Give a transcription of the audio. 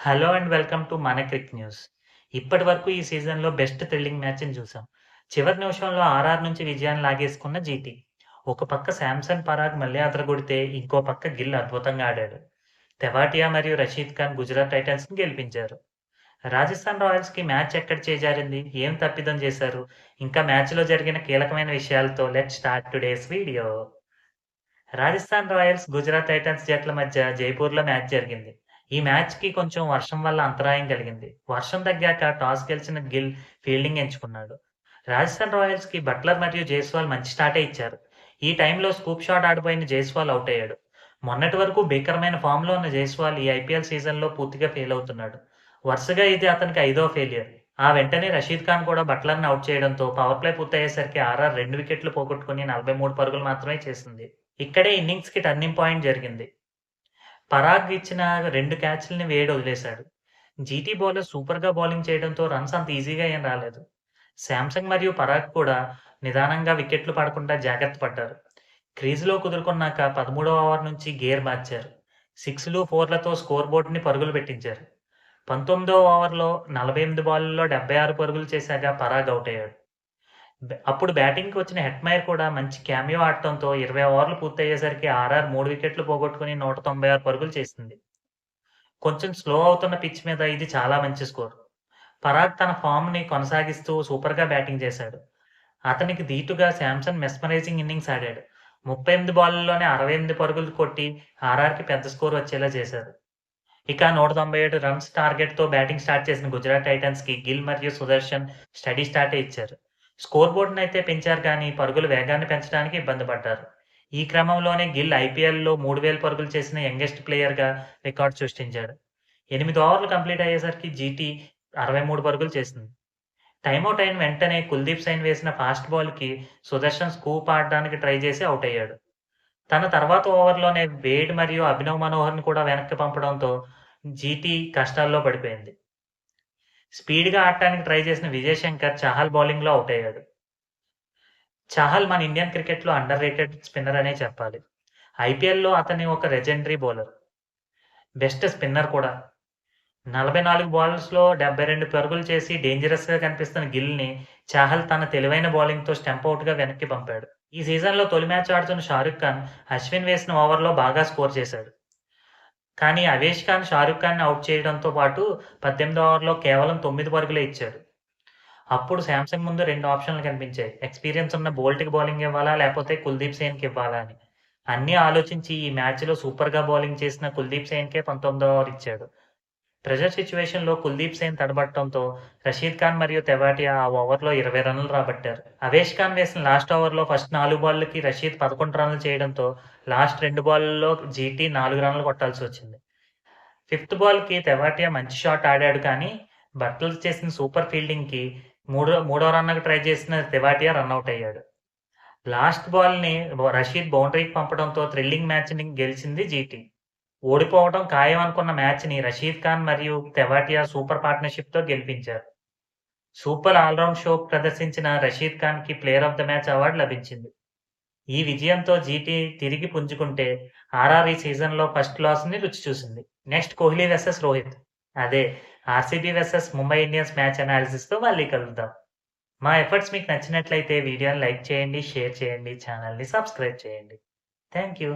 Hello and welcome to మన Crick news. ఇప్పటివరకు ఈ సీజన్‌లో బెస్ట్ థ్రిల్లింగ్ మ్యాచ్‌ని చూసాం. చివరి నిమిషంలో ఆర్ఆర్ నుంచి విజయాన్ని లాగేసుకున్న జీటీ. ఒక పక్క శాంసన్ పరాగ్ మళ్ళీ అదరగొడితే, ఇంకో పక్క గిల్ అద్భుతంగా ఆడాడు. తెవాటియా మరియు రషీద్ ఖాన్ గుజరాత్ టైటన్స్‌ని గెలిపించారు. రాజస్థాన్ రాయల్స్‌కి మ్యాచ్ ఎక్కడ చేజారింది? ఏం తప్పిదం చేశారు? ఇంకా మ్యాచ్‌లో జరిగిన కీలకమైన విషయాలతో let's start today's video. Rajasthan Royals, Gujarat Titans జట్ల మధ్య జైపూర్‌లో మ్యాచ్ జరిగింది. ఈ మ్యాచ్‌కి కొంచెం వర్షం వల్ల అంతరాయం కలిగింది. వర్షం తగ్గాక టాస్ గెలిచిన గిల్ ఫీల్డింగ్ ఎంచుకున్నాడు. రాజస్థాన్ రాయల్స్‌కి బట్లర్ మరియు జైస్వాల్ మంచి స్టార్టే ఇచ్చారు. ఈ టైంలో స్కూప్ షాట్ ఆడిపోయిన జైస్వాల్ అవుట్ అయ్యాడు. మొన్నటి వరకు భీకరమైన ఫామ్‌లో ఉన్న జైస్వాల్ ఈ ఐపీఎల్ సీజన్‌లో పూర్తిగా ఫెయిల్ అవుతున్నాడు. వరుసగా ఇది అతనికి ఐదో ఫెయిల్యూర్. ఆ వెంటనే రషీద్ ఖాన్ కూడా బట్లర్‌ని అవుట్ చేయడంతో పవర్ ప్లే పూర్తయ్యేసరికి ఆర్ఆర్ 2 వికెట్లు పోగొట్టుకొని 43 పరుగులు మాత్రమే చేసింది. ఇక్కడే ఇన్నింగ్స్‌కి టర్నింగ్ పాయింట్ జరిగింది. పరాగ్ ఇచ్చిన 2 క్యాచ్‌లని వేడ్ వదిలేశాడు. జీటీ బౌలర్ సూపర్‌గా బౌలింగ్ చేయడంతో రన్స్ అంత ఈజీగా ఏం రాలేదు. శాంసంగ్ మరియు పరాగ్ కూడా నిదానంగా వికెట్లు పడకుండా జాగ్రత్త పడ్డారు. క్రీజులో కుదురుకున్నాక 13వ ఓవర్ నుంచి గేర్ మార్చారు. 6లు, 4లతో స్కోర్ బోర్డ్‌ని పరుగులు పెట్టించారు. 19వ ఓవర్‌లో 48 బాల్లలో 76 పరుగులు చేశాక పరాగ్ అవుట్ అయ్యాడు. అప్పుడు బ్యాటింగ్‌కి వచ్చిన హెట్‌మైర్ కూడా మంచి క్యామియో ఆడటంతో 20 ఓవర్లు పూర్తయ్యేసరికి ఆర్ఆర్ 3 వికెట్లు పోగొట్టుకొని 196 పరుగులు చేసింది. కొంచెం స్లో అవుతున్న పిచ్ మీద ఇది చాలా మంచి స్కోర్. పరాగ్ తన ఫామ్‌ని కొనసాగిస్తూ సూపర్‌గా బ్యాటింగ్ చేశాడు. అతనికి దీటుగా శాంసన్ మెస్మరైజింగ్ ఇన్నింగ్స్ ఆడాడు. 38 బాల్‌ల్లోనే 68 పరుగులు కొట్టి ఆర్ఆర్‌కి పెద్ద స్కోర్ వచ్చేలా చేశారు. ఇక 197 రన్స్ టార్గెట్‌తో బ్యాటింగ్ స్టార్ట్ చేసిన గుజరాత్ టైటన్స్‌కి గిల్ మరియు సుదర్శన్ స్టడీ స్టార్టే ఇచ్చారు. స్కోర్ బోర్డ్‌నైతే పెంచారు కానీ పరుగుల వేగాన్ని పెంచడానికి ఇబ్బంది పడ్డారు. ఈ క్రమంలోనే గిల్ ఐపీఎల్‌లో 3000 పరుగులు చేసిన యంగెస్ట్ ప్లేయర్‌గా రికార్డ్ సృష్టించాడు. 8 ఓవర్లు కంప్లీట్ అయ్యేసరికి జీటీ 63 పరుగులు చేసింది. టైమౌట్ అయిన వెంటనే కుల్దీప్ సైన్ వేసిన ఫాస్ట్ బాల్‌కి సుదర్శన్ స్కూప్ ఆడడానికి ట్రై చేసి అవుట్ అయ్యాడు. తన తర్వాత ఓవర్‌లోనే వేడ్ మరియు అభినవ్ మనోహర్‌ని కూడా వెనక్కి పంపడంతో జీటీ కష్టాల్లో పడిపోయింది. స్పీడ్‌గా ఆడటానికి ట్రై చేసిన విజయ్ శంకర్ చహల్ బౌలింగ్‌లో ఔట్ అయ్యాడు. చహల్ మన ఇండియన్ క్రికెట్‌లో అండర్ రేటెడ్ స్పిన్నర్ అనే చెప్పాలి. ఐపీఎల్‌లో అతను ఒక లెజెండరీ బౌలర్. బెస్ట్ స్పిన్నర్ కూడా. 44 బాల్స్‌లో 72 పరుగులు చేసి డేంజరస్‌గా కనిపిస్తున్న గిల్‌ని చాహల్ తన తెలివైన బౌలింగ్‌తో స్టంప్ ఔట్‌గా వెనక్కి పంపాడు. ఈ సీజన్‌లో తొలి మ్యాచ్ ఆడుతున్న షారుఖ్ ఖాన్ అశ్విన్ వేసిన ఓవర్‌లో బాగా స్కోర్ చేశాడు. కానీ అవేష్ ఖాన్ షారుఖ్ ఖాన్‌ని ఔట్ చేయడంతో పాటు 18వ ఓవర్‌లో కేవలం 9 పరుగులే ఇచ్చాడు. అప్పుడు శాంసంగ్ ముందు 2 ఆప్షన్‌లు కనిపించాయి. ఎక్స్‌పీరియన్స్ ఉన్న బోల్ట్‌కి బౌలింగ్ ఇవ్వాలా? లేపోతే కుల్దీప్ సేన్‌కి ఇవ్వాలా అని. అన్నీ ఆలోచించి ఈ మ్యాచ్‌లో సూపర్‌గా బౌలింగ్ చేసిన కుల్దీప్ సేన్‌కే 19వ ఓవర్ ఇచ్చాడు. ప్రెషర్ సిట్యుయేషన్‌లో కుల్దీప్ సేన్ తడబడటంతో రషీద్ ఖాన్ మరియు తెవాటియా ఆ ఓవర్‌లో 20 రన్నులు రాబట్టారు. అవేష్ ఖాన్ వేసిన లాస్ట్ ఓవర్‌లో ఫస్ట్ 4 బాల్‌లకి రషీద్ 11 రన్నులు చేయడంతో లాస్ట్ 2 బాల్లలో జీటీ 4 రన్నులు కొట్టాల్సొచ్చింది. ఫిఫ్త్ బాల్‌కి తెవాటియా మంచి షాట్ ఆడాడు కానీ బట్లర్ చేసిన సూపర్ ఫీల్డింగ్‌కి మూడో రన్‌కి ట్రై చేసిన తెవాటియా రనౌట్ అయ్యాడు. లాస్ట్ బాల్‌ని రషీద్ బౌండరీకి పంపడంతో థ్రిల్లింగ్ మ్యాచ్‌ని గెలిచింది జీటీ. ఓడిపోవడం ఖాయం అనుకున్న మ్యాచ్‌ని రషీద్ ఖాన్ మరియు తెవాటియా సూపర్ పార్ట్నర్‌షిప్‌తో గెలిపించారు. సూపర్ ఆల్‌రౌండ్ షో ప్రదర్శించిన రషీద్ ఖాన్‌కి player of the match award లభించింది. ఈ విజయంతో జీటీ తిరిగి పుంజుకుంటే ఆర్ఆర్ ఈ సీజన్‌లో ఫస్ట్ లాస్‌ని రుచి చూసింది. Next Kohli versus Rohit. అదే RCB versus Mumbai Indians match అనాలిసిస్‌తో మళ్ళీ కలుద్దాం. మా ఎఫర్ట్స్ మీకు నచ్చినట్లయితే వీడియోని లైక్ చేయండి, షేర్ చేయండి, ఛానెల్‌ని సబ్స్క్రైబ్ చేయండి. Thank you.